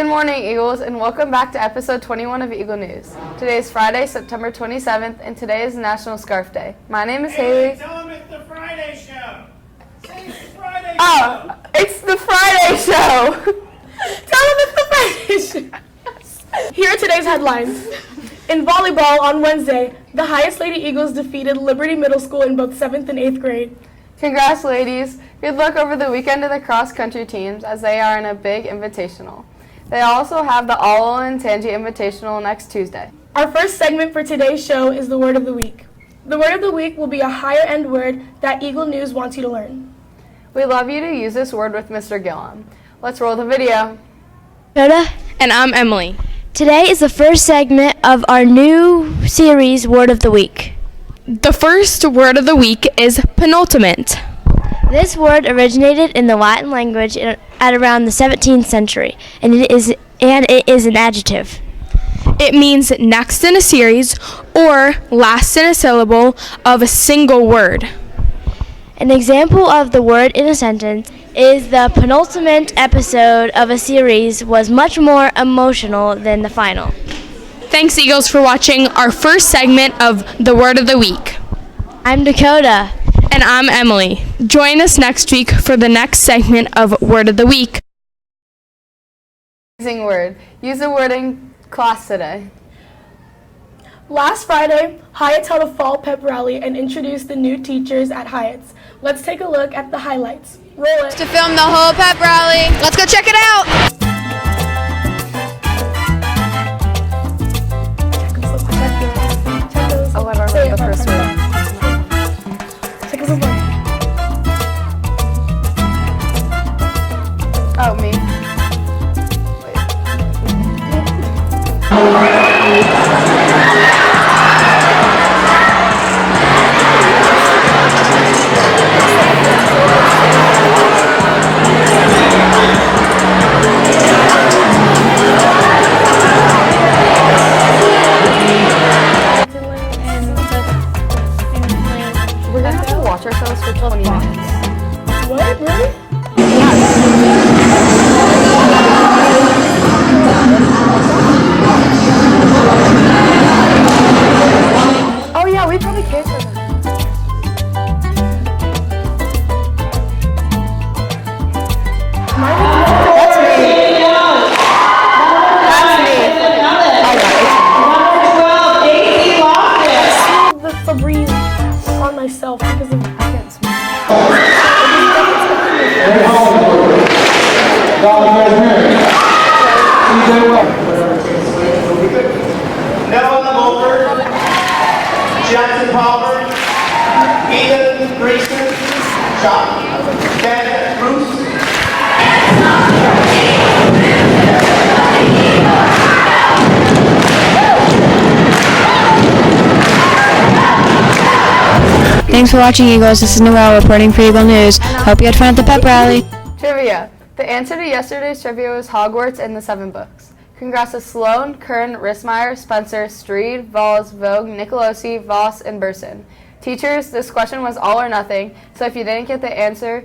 Good morning, Eagles, and welcome back to episode 21 of Eagle News. Today is Friday, September 27th, and today is National Scarf Day. My name is Haley. Tell them it's the Friday show. Say it's the Friday show. Oh, it's the Friday show. Tell them it's the Friday show. Here are today's headlines. In volleyball on Wednesday, the Highest Lady Eagles defeated Liberty Middle School in both 7th and 8th grade. Congrats, ladies. Good luck over the weekend to the cross-country teams as they are in a big invitational. They also have the All and Tangi Invitational next Tuesday. Our first segment for today's show is the Word of the Week. The Word of the Week will be a higher-end word that Eagle News wants you to learn. We'd love you to use this word with Mr. Gillum. Let's roll the video. Dakota. And I'm Emily. Today is the first segment of our new series, Word of the Week. The first word of the week is penultimate. This word originated in the Latin language at around the 17th century, and it is an adjective. It means next in a series or last in a syllable of a single word. An example of the word in a sentence is the penultimate episode of a series was much more emotional than the final. Thanks, Eagles, for watching our first segment of the Word of the Week. I'm Dakota. And I'm Emily. Join us next week for the next segment of Word of the Week. Amazing word. Use the word in class today. Last Friday, Hyatt's held a fall pep rally and introduced the new teachers at Hyatt's. Let's take a look at the highlights. Roll it. To film the whole pep rally. Let's go check it out. Oh, I don't remember the first word. Check us out. Oh, me. We're gonna have to watch ourselves for 20 minutes. What? Really? Oh yeah, we probably cared for them. That's me. I smelled the Febreze on myself because of I can't smell. Noah Mulford, Jackson Palmer, Ethan Grayson, Ben Bruce. Thanks for watching, Eagles. This is Noelle reporting for Eagle News. Hope you had fun at the pep rally. Trivia. The answer to yesterday's trivia was Hogwarts and the 7 books. Congrats to Sloan, Kern, Rismeyer, Spencer, Streed, Vols, Vogue, Nicolosi, Voss, and Burson. Teachers, this question was all or nothing, so if you didn't get the answer,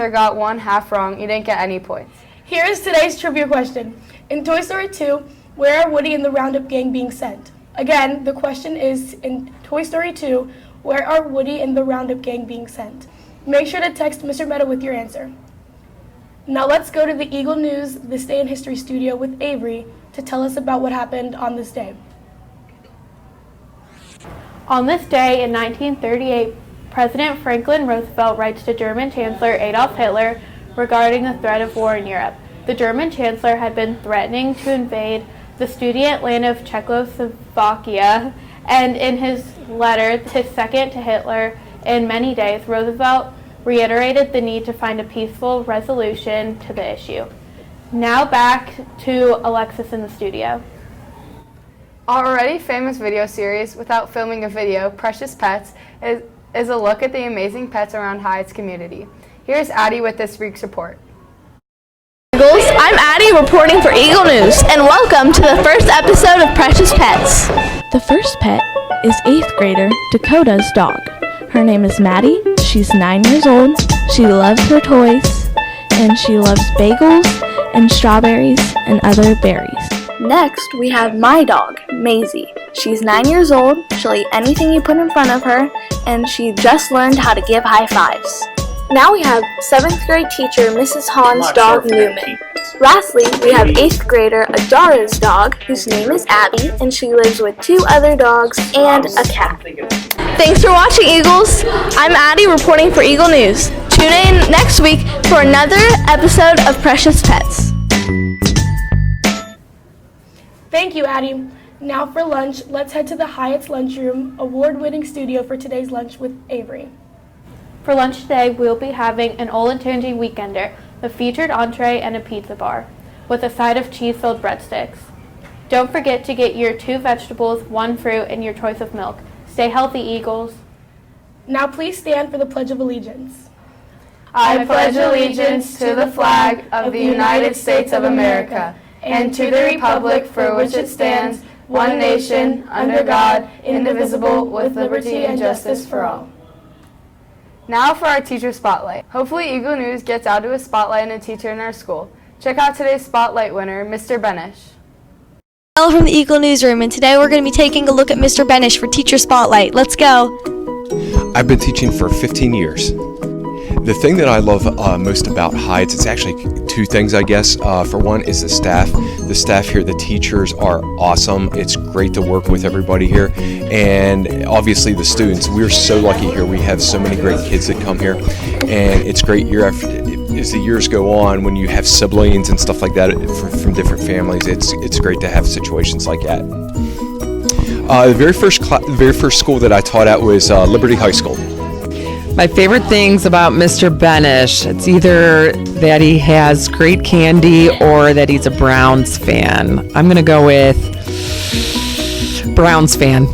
got one half wrong, you didn't get any points. Here is today's trivia question. In Toy Story 2, where are Woody and the Roundup Gang being sent? Again, the question is, in Toy Story 2, where are Woody and the Roundup Gang being sent? Make sure to text Mr. Meta with your answer. Now let's go to the Eagle News This Day in History studio with Avery to tell us about what happened on this day. On this day in 1938, President Franklin Roosevelt writes to German Chancellor Adolf Hitler regarding the threat of war in Europe. The German Chancellor had been threatening to invade the student land of Czechoslovakia, and in his letter, his second to Hitler in many days, Roosevelt reiterated the need to find a peaceful resolution to the issue. Now back to Alexis in the studio. Our already famous video series, Without Filming a Video, Precious Pets, is a look at the amazing pets around Hyatt's community. Here's Addie with this week's report. Eagles, I'm Addie reporting for Eagle News, and welcome to the first episode of Precious Pets. The first pet is 8th grader Dakota's dog. Her name is Maddie. She's 9 years old. She loves her toys, and she loves bagels and strawberries and other berries. Next, we have my dog, Maisie. She's 9 years old, she'll eat anything you put in front of her, and she just learned how to give high fives. Now we have 7th grade teacher Mrs. Hahn's dog, Newman. Lastly, we have 8th grader Adara's dog, whose name is Addie, and she lives with 2 other dogs and a cat. Thanks for watching, Eagles. I'm Addie reporting for Eagle News. Tune in next week for another episode of Precious Pets. Thank you, Addie. Now for lunch, let's head to the Hyatt's Lunchroom, award-winning studio for today's lunch with Avery. For lunch today, we'll be having an Olentangy Weekender, a featured entree and a pizza bar, with a side of cheese-filled breadsticks. Don't forget to get your 2 vegetables, 1 fruit, and your choice of milk. Stay healthy, Eagles. Now please stand for the Pledge of Allegiance. I pledge allegiance to the flag of the United States of America and to the republic for which it stands, one nation, under God, indivisible, with liberty and justice for all. Now for our teacher spotlight. Hopefully Eagle News gets out to a spotlight and a teacher in our school. Check out today's spotlight winner, Mr. Benish. Ella from the Eagle Newsroom, and today we're going to be taking a look at Mr. Benish for Teacher Spotlight. Let's go. I've been teaching for 15 years. The thing that I love most about Hyatt's, it's actually 2 things, I guess. For one is the staff. The staff here, the teachers are awesome. It's great to work with everybody here. And obviously the students, we're so lucky here. We have so many great kids that come here. And it's great year after, as the years go on, when you have siblings and stuff like that from different families, it's great to have situations like that. The very first school that I taught at was Liberty High School. My favorite things about Mr. Benish, it's either that he has great candy or that he's a Browns fan. I'm going to go with Browns fan.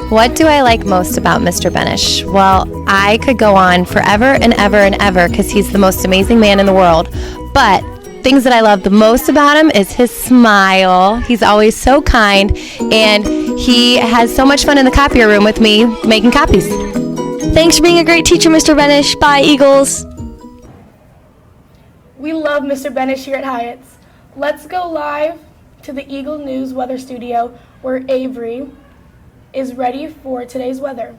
What do I like most about Mr. Benish? Well, I could go on forever and ever and ever because he's the most amazing man in the world. But things that I love the most about him is his smile. He's always so kind, and he has so much fun in the copier room with me making copies. Thanks for being a great teacher, Mr. Benish. Bye, Eagles. We love Mr. Benish here at Hyatt's. Let's go live to the Eagle News weather studio where Avery is ready for today's weather.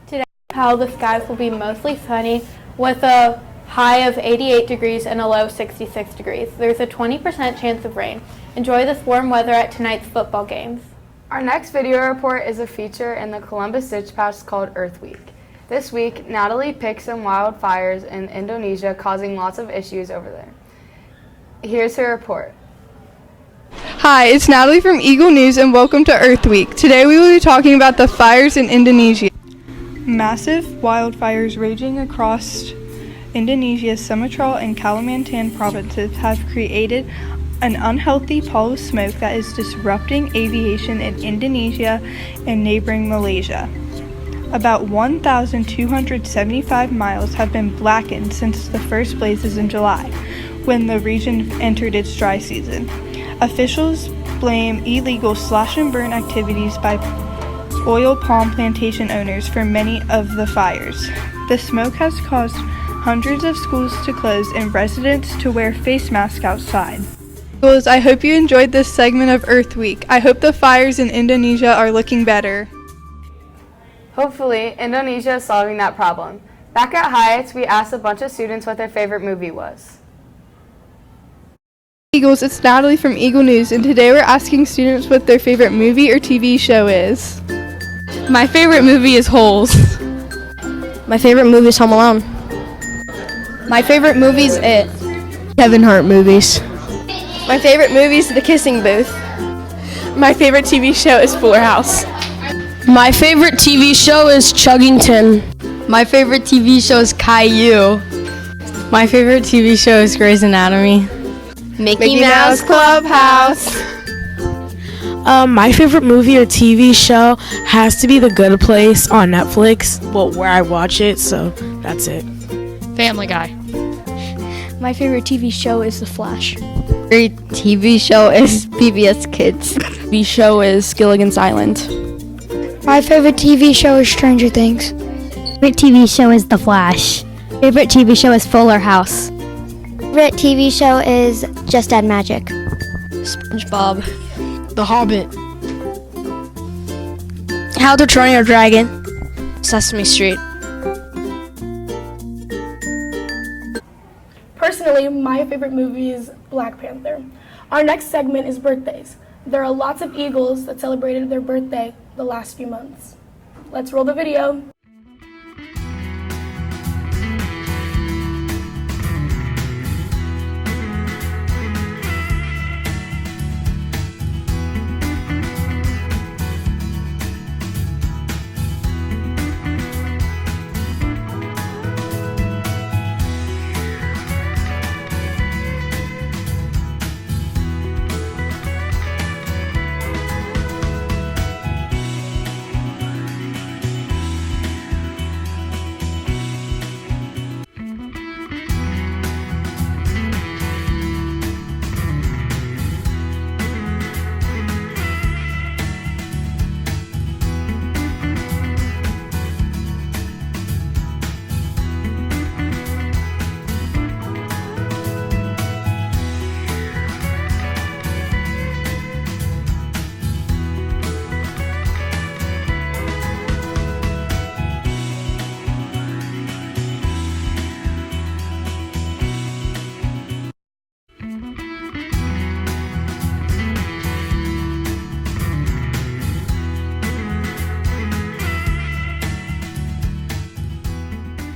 Today, how the skies will be mostly sunny with a high of 88 degrees and a low 66 degrees. There's a 20% chance of rain. Enjoy this warm weather at tonight's football games. Our next video report is a feature in the Columbus Ditch Pass called Earth Week. This week, Natalie picked some wildfires in Indonesia causing lots of issues over there. Here's her report. Hi, it's Natalie from Eagle News and welcome to Earth Week. Today we will be talking about the fires in Indonesia. Massive wildfires raging across Indonesia's Sumatra and Kalimantan provinces have created an unhealthy pall of smoke that is disrupting aviation in Indonesia and neighboring Malaysia. About 1,275 miles have been blackened since the first blazes in July, when the region entered its dry season. Officials blame illegal slash-and-burn activities by oil palm plantation owners for many of the fires. The smoke has caused hundreds of schools to close and residents to wear face masks outside. I hope you enjoyed this segment of Earth Week. I hope the fires in Indonesia are looking better. Hopefully, Indonesia is solving that problem. Back at Hyatt's, we asked a bunch of students what their favorite movie was. Eagles, it's Natalie from Eagle News, and today we're asking students what their favorite movie or TV show is. My favorite movie is Holes. My favorite movie is Home Alone. My favorite movie is It. Kevin Hart movies. My favorite movie is The Kissing Booth. My favorite TV show is Fuller House. My favorite TV show is Chuggington. My favorite TV show is Caillou. My favorite TV show is Grey's Anatomy. Mickey Mouse Clubhouse. My favorite movie or TV show has to be The Good Place on Netflix. Well, where I watch it, so that's it. Family Guy. My favorite TV show is The Flash. Favorite TV show is PBS Kids. TV show is Gilligan's Island. My favorite TV show is Stranger Things. Favorite TV show is The Flash. Favorite TV show is Fuller House. favorite TV show is Just Add Magic. SpongeBob. The Hobbit. How to Train Your Dragon. Sesame Street. Personally, my favorite movie is Black Panther. Our next segment is birthdays. There are lots of Eagles that celebrated their birthday the last few months. Let's roll the video.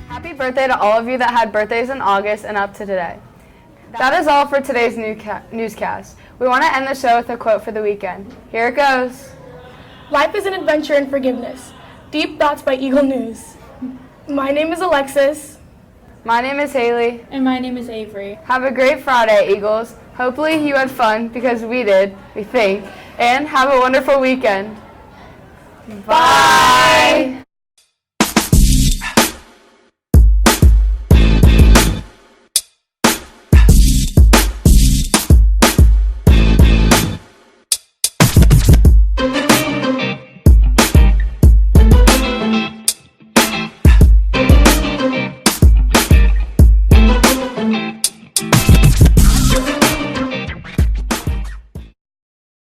Happy birthday to all of you that had birthdays in August and up to today. That is all for today's newscast. We want to end the show with a quote for the weekend. Here it goes. Life is an adventure in forgiveness. Deep Thoughts by Eagle News. My name is Alexis. My name is Hailey. And my name is Avery. Have a great Friday, Eagles. Hopefully you had fun, because we did, we think. And have a wonderful weekend. Bye.